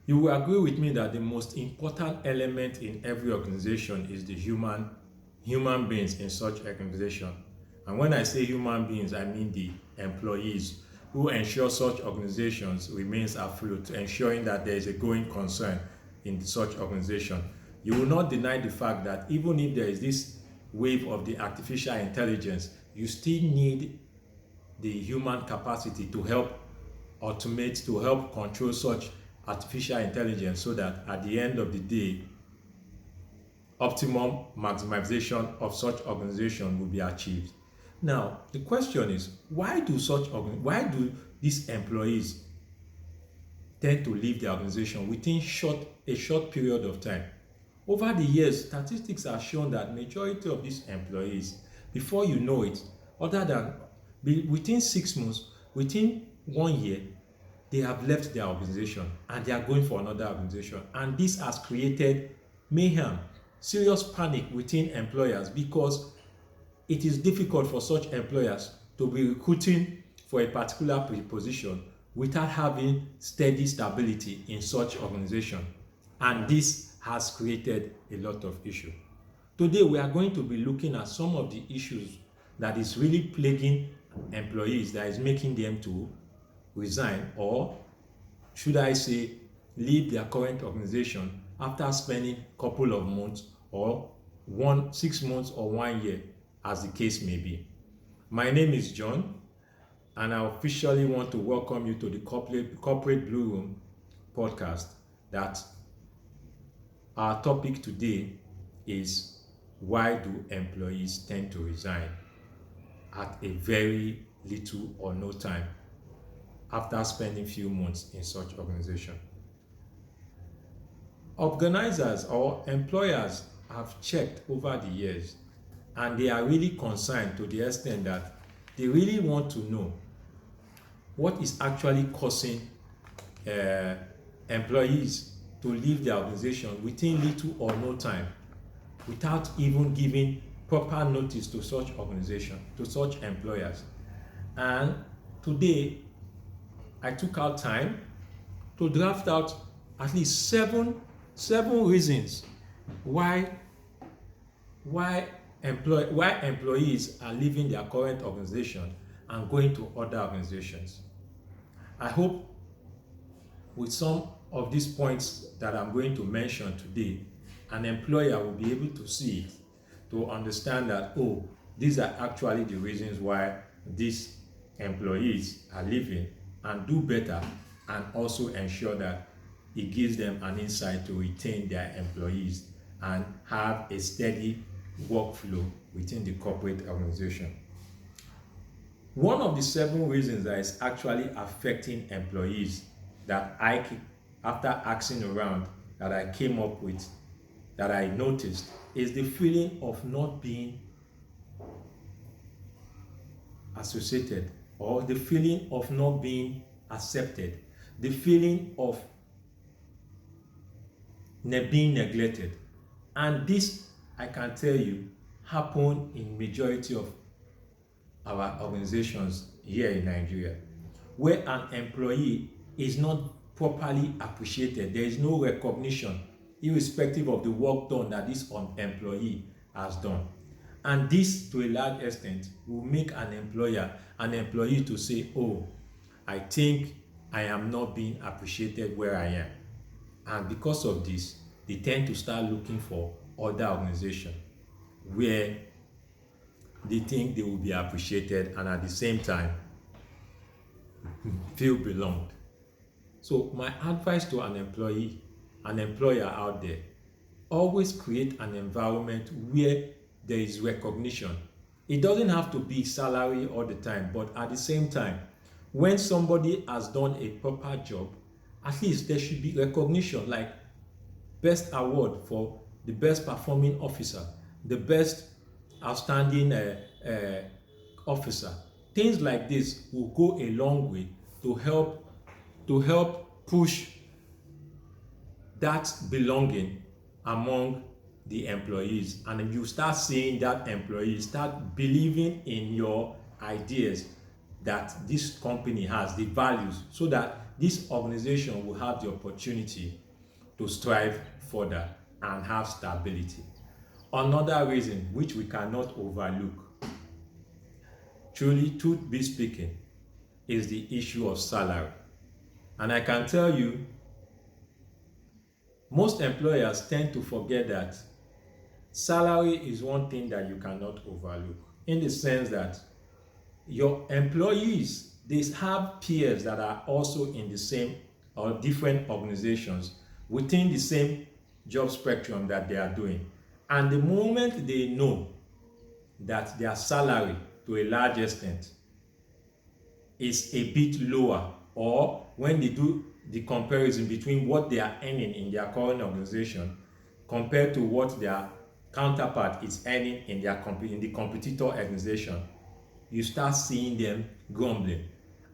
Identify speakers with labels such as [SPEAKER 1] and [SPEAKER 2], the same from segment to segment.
[SPEAKER 1] You will agree with me that the most important element in every organization is the human beings in such organization. And when I say human beings, I mean the employees who ensure such organizations remains afloat, ensuring that there is a going concern in such organization. You will not deny the fact that even if there is this wave of the artificial intelligence, you still need the human capacity to help automate, to help control such artificial intelligence so that at the end of the day, optimum maximization of such organization will be achieved. Now, the question is, why do these employees tend to leave the organization within a short period of time? Over the years, statistics have shown that majority of these employees, before you know it, other than within 6 months, within 1 year, they have left their organization and they are going for another organization. And this has created mayhem, serious panic within employers because it is difficult for such employers to be recruiting for a particular position without having steady stability in such organization. And this has created a lot of issues. Today we are going to be looking at some of the issues that is really plaguing employees, that is making them to resign, or should I say leave their current organization after spending a couple of months or 6 months or 1 year, as the case may be. My name is John, and I officially want to welcome you to the Corporate Blue Room podcast. That our topic today is, why do employees tend to resign at a very little or no time after spending few months in such organization? Organizers or employers have checked over the years, and they are really concerned to the extent that they really want to know what is actually causing employees to leave their organization within little or no time without even giving proper notice to such organization, to such employers. And today I took out time to draft out at least seven reasons why employees are leaving their current organization and going to other organizations. I hope with some of these points that I'm going to mention today, an employer will be able to see it, to understand that, oh, these are actually the reasons why these employees are leaving, and do better, and also ensure that it gives them an insight to retain their employees and have a steady workflow within the corporate organization. One of the 7 reasons that is actually affecting employees that after asking around, that I came up with, that I noticed, is the feeling of not being associated, or the feeling of not being accepted, the feeling of being neglected. And this, I can tell you, happen in majority of our organizations here in Nigeria, where an employee is not properly appreciated. There is no recognition, irrespective of the work done that this employee has done. And this, to a large extent, will make an employee to say, oh, I think I am not being appreciated where I am. And because of this, they tend to start looking for other organizations where they think they will be appreciated and at the same time feel belonged. So my advice to an employer out there, always create an environment where there is recognition. It doesn't have to be salary all the time, but at the same time, when somebody has done a proper job, at least there should be recognition, like best award for the best performing officer, the best outstanding officer. Things like this will go a long way to help push that belonging among the employees, and you start seeing that employees start believing in your ideas that this company has, the values, so that this organization will have the opportunity to strive further and have stability. Another reason which we cannot overlook, truly, truth be speaking, is the issue of salary. And I can tell you, most employers tend to forget that salary is one thing that you cannot overlook, in the sense that your employees, they have peers that are also in the same or different organizations within the same job spectrum that they are doing. And the moment they know that their salary, to a large extent, is a bit lower, or when they do the comparison between what they are earning in their current organization compared to what their counterpart is earning in the competitor organization, you start seeing them grumbling.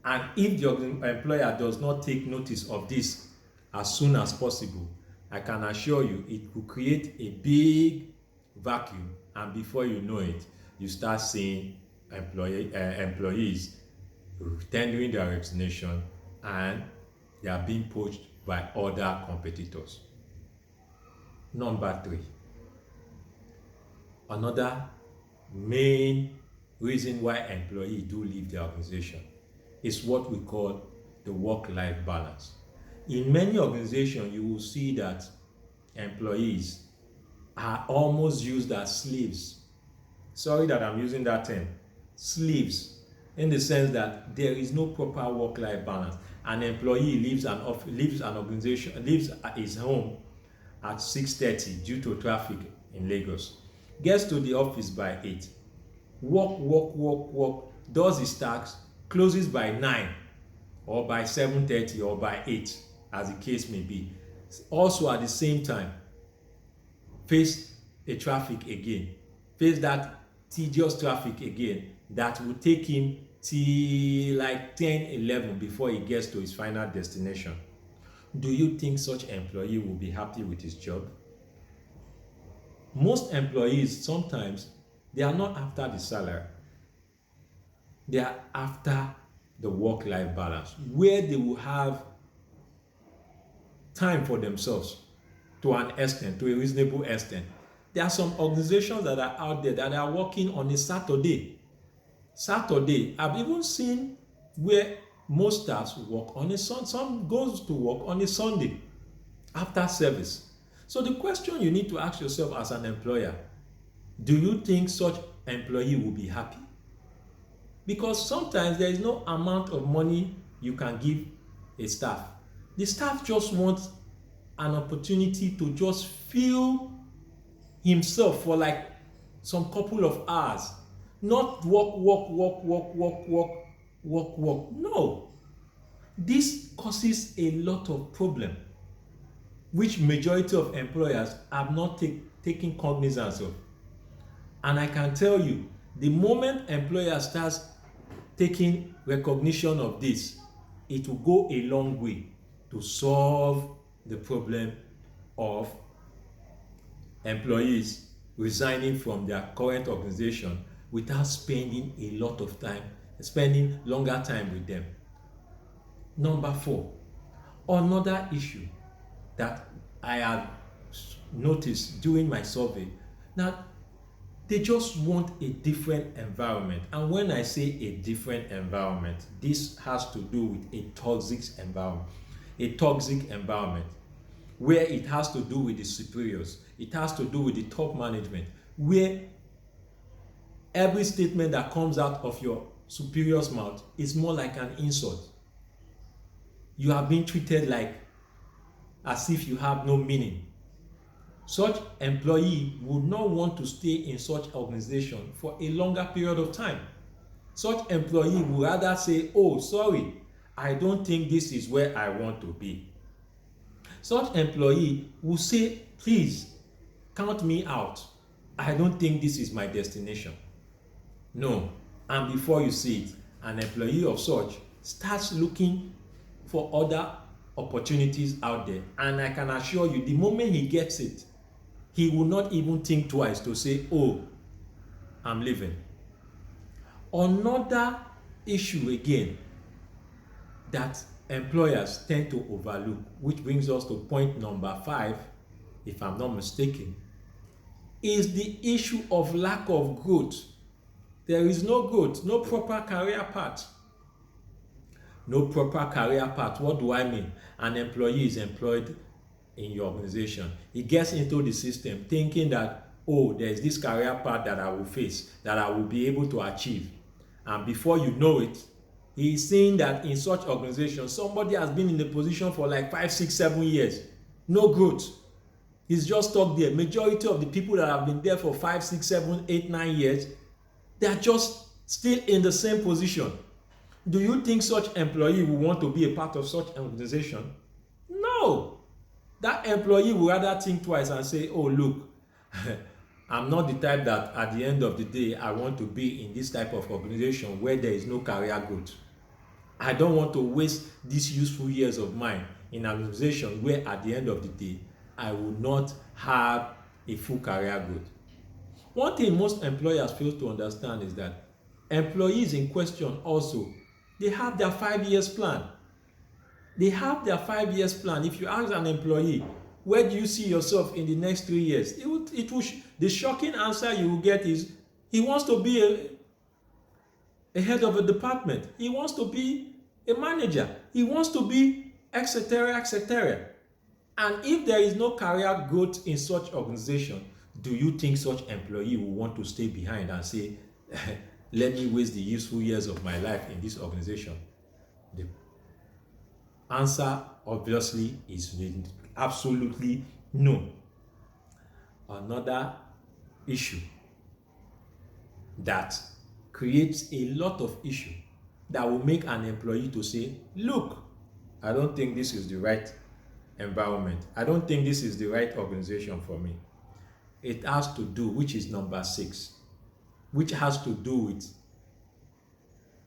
[SPEAKER 1] And if the employer does not take notice of this as soon as possible, I can assure you it will create a big vacuum, and before you know it, you start seeing employees tendering their resignation, and they are being poached by other competitors. Number 3, another main reason why employees do leave the organization is what we call the work-life balance. In many organizations, you will see that employees are almost used as slaves. Sorry that I'm using that term, slaves, in the sense that there is no proper work-life balance. An employee leaves his home at 6:30 due to traffic in Lagos, gets to the office by 8, work, does his tasks, closes by 9 or by 7:30 or by 8, as the case may be. Also at the same time, face a traffic again, face that tedious traffic again that will take him till like 10-11 before he gets to his final destination. Do you think such employee will be happy with his job? Most employees, sometimes they are not after the salary, they are after the work-life balance, where they will have time for themselves to an extent, to a reasonable extent. There are some organizations that are out there that are working on a Saturday. I've even seen where most staffs work on a Sunday. Some goes to work on a Sunday after service. So the question you need to ask yourself as an employer, do you think such employee will be happy? Because sometimes there is no amount of money you can give a staff. The staff just wants an opportunity to just feel himself for like some couple of hours. Not work. No. This causes a lot of problem, which majority of employers have not taken cognizance of. And I can tell you, the moment employer starts taking recognition of this, it will go a long way to solve the problem of employees resigning from their current organization without spending longer time with them. Number 4, another issue that I have noticed during my survey, now they just want a different environment. And when I say a different environment, this has to do with a toxic environment. A toxic environment where it has to do with the superiors, it has to do with the top management, where every statement that comes out of your superior's mouth is more like an insult. You are being treated like as if you have no meaning. Such employee would not want to stay in such organization for a longer period of time. Such employee would rather say, oh, sorry, I don't think this is where I want to be. Such employee will say, please, count me out. I don't think this is my destination. No. And before you see it, an employee of such starts looking for other opportunities out there. And I can assure you, the moment he gets it, he will not even think twice to say, oh, I'm leaving. Another issue again that employers tend to overlook, which brings us to point number 5, if I'm not mistaken, is the issue of lack of growth. There is no growth, no proper career path. No proper career path. What do I mean? An employee is employed in your organization. He gets into the system thinking that, oh, there's this career path that I will face, that I will be able to achieve. And before you know it, he is seeing that in such organization, somebody has been in the position for like 5, 6, 7 years. No growth. He's just stuck there. Majority of the people that have been there for 5, 6, 7, 8, 9 years, they are just still in the same position. Do you think such employee will want to be a part of such organization? No. That employee will rather think twice and say, oh, look, I'm not the type that at the end of the day, I want to be in this type of organization where there is no career growth. I don't want to waste these useful years of mine in an organization where at the end of the day, I will not have a full career growth. One thing most employers fail to understand is that employees in question also, they have their 5 years plan. They have their 5 years plan. If you ask an employee, where do you see yourself in the next 3 years? The shocking answer you will get is, he wants to be a head of a department. He wants to be a manager. He wants to be etc., etc. And if there is no career growth in such organization, do you think such employee will want to stay behind and say, let me waste the useful years of my life in this organization? The answer obviously is absolutely no. Another issue that creates a lot of issue that will make an employee to say, look, I don't think this is the right environment. I don't think this is the right organization for me. It has to do, which is number 6, which has to do with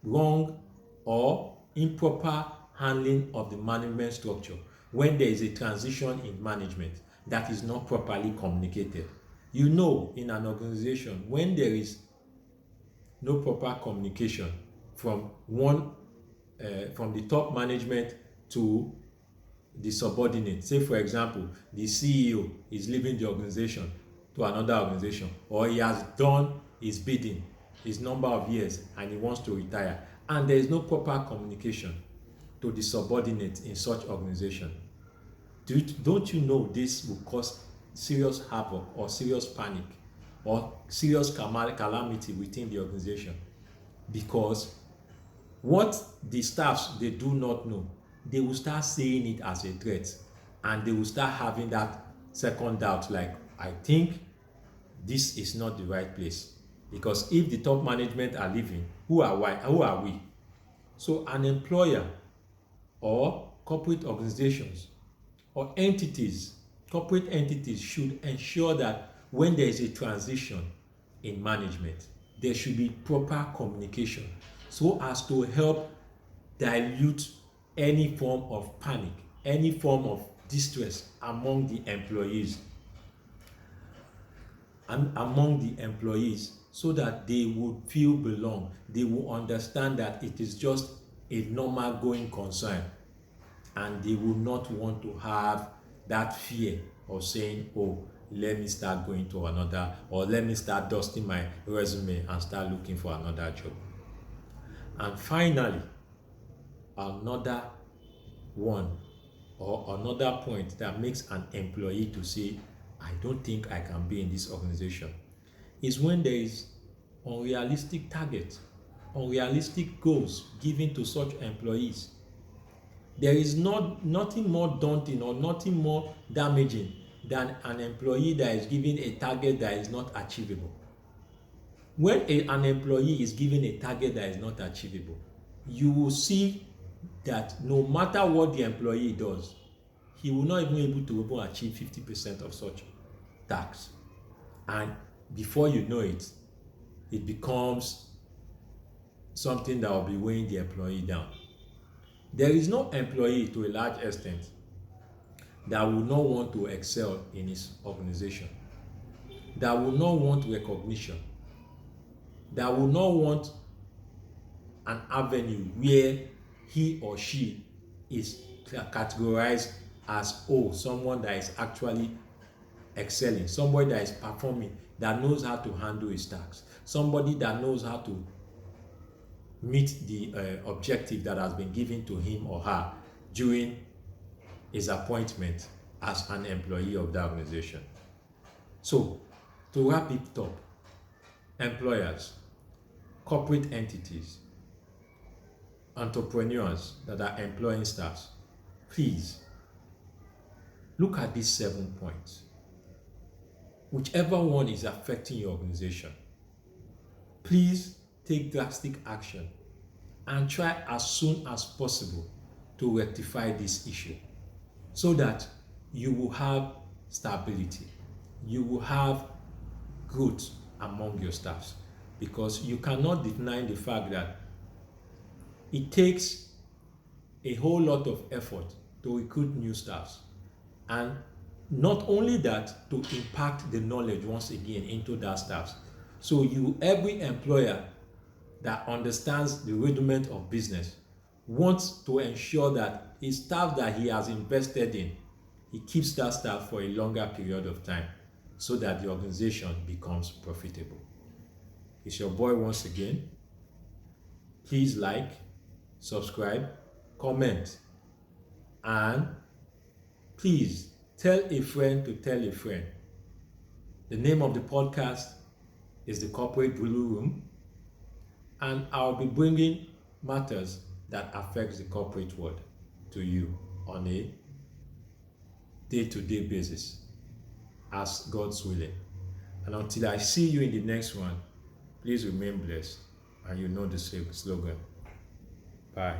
[SPEAKER 1] wrong or improper handling of the management structure when there is a transition in management that is not properly communicated. You know, in an organization, when there is no proper communication from the top management to the subordinate, say for example, the CEO is leaving the organization to another organization, or he has done his bidding, his number of years, and he wants to retire, and there is no proper communication to the subordinate in such organization, don't you know this will cause serious havoc or serious panic or serious calamity within the organization? Because what the staffs, they do not know, they will start saying it as a threat, and they will start having that second doubt, like, I think this is not the right place, because if the top management are leaving, who are we? So an employer or corporate organizations or entities, corporate entities should ensure that when there is a transition in management, there should be proper communication so as to help dilute any form of panic, any form of distress among the employees, so that they would feel belong. They will understand that it is just a normal going concern, and they will not want to have that fear of saying, oh, let me start going to another, or let me start dusting my resume and start looking for another job. And finally, another one or another point that makes an employee to say, I don't think I can be in this organization, is when there is unrealistic targets, unrealistic goals given to such employees. There is nothing more daunting or nothing more damaging than an employee that is given a target that is not achievable. When an employee is given a target that is not achievable, you will see that no matter what the employee does, he will not even be able to even achieve 50% of such tasks. And before you know it, it becomes something that will be weighing the employee down. There is no employee, to a large extent, that will not want to excel in his organization, that will not want recognition, that will not want an avenue where he or she is categorized as, oh, someone that is actually excelling, somebody that is performing, that knows how to handle his tasks, somebody that knows how to meet the objective that has been given to him or her during his appointment as an employee of the organization. So, to wrap it up, employers, corporate entities, entrepreneurs that are employing staffs, please look at these 7 points. Whichever one is affecting your organization, please take drastic action and try as soon as possible to rectify this issue so that you will have stability, you will have growth among your staffs, because you cannot deny the fact that it takes a whole lot of effort to recruit new staffs, and not only that, to impact the knowledge once again into that staff. So every employer that understands the rudiment of business wants to ensure that his staff that he has invested in, he keeps that staff for a longer period of time so that the organization becomes profitable. It's your boy once again. Please like, subscribe, comment, and please tell a friend to tell a friend. The name of the podcast is the Corporate Blue Room, and I'll be bringing matters that affects the corporate world to you on a day-to-day basis, as God's willing. And until I see you in the next one, please remain blessed, and you know the slogan. Bye.